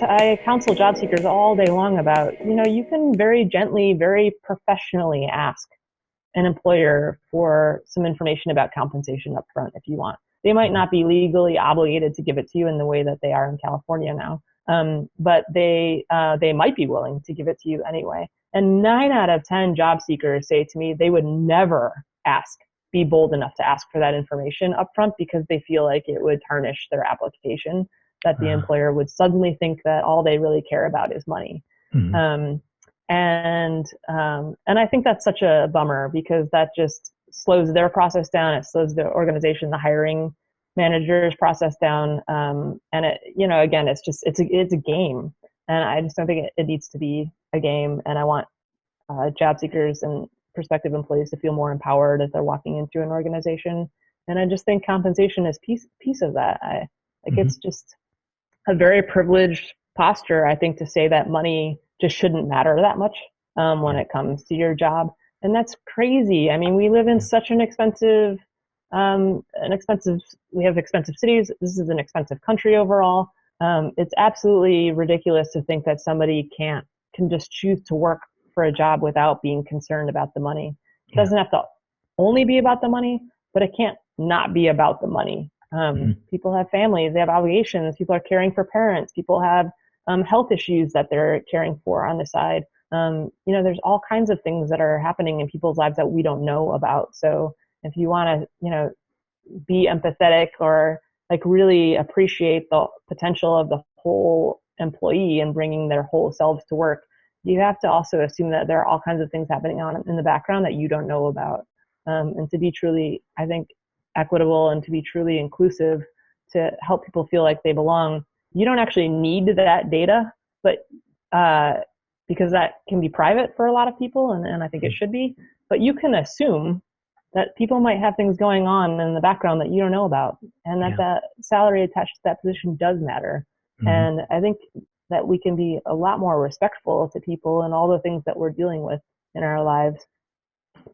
I counsel job seekers all day long about, you can very gently, very professionally ask an employer for some information about compensation up front if you want. They might not be legally obligated to give it to you in the way that they are in California now, but they might be willing to give it to you anyway. And 9 out of 10 job seekers say to me they would never be bold enough to ask for that information up front because they feel like it would tarnish their application, that the employer would suddenly think that all they really care about is money. Mm-hmm. And I think that's such a bummer because that just slows their process down. It slows the organization, the hiring manager's process down. And again, it's a game, and I just don't think it needs to be a game. And I want job seekers and prospective employees to feel more empowered as they're walking into an organization. And I just think compensation is piece of that. It's just a very privileged posture, I think, to say that money just shouldn't matter that much when it comes to your job. And that's crazy. I mean, we live in such we have expensive cities. This is an expensive country overall. It's absolutely ridiculous to think that somebody can just choose to work for a job without being concerned about the money. It doesn't have to only be about the money, but it can't not be about the money. People have families, they have obligations, people are caring for parents, people have health issues that they're caring for on the side. There's all kinds of things that are happening in people's lives that we don't know about. So if you want to, be empathetic or like really appreciate the potential of the whole employee and bringing their whole selves to work, you have to also assume that there are all kinds of things happening on in the background that you don't know about. And to be truly, I think, equitable and to be truly inclusive, to help people feel like they belong, you don't actually need that data, but because that can be private for a lot of people, and I think it should be, but you can assume that people might have things going on in the background that you don't know about, and that that salary attached to that position does matter. And I think that we can be a lot more respectful to people and all the things that we're dealing with in our lives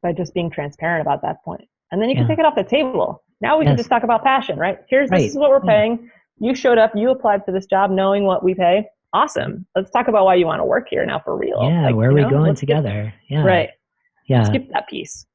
by just being transparent about that point. And then you can take it off the table. Now we can just talk about passion, right? This is what we're paying. You showed up, you applied for this job knowing what we pay. Awesome. Let's talk about why you want to work here now for real. Yeah, where are we going together? Right. Yeah. Skip that piece.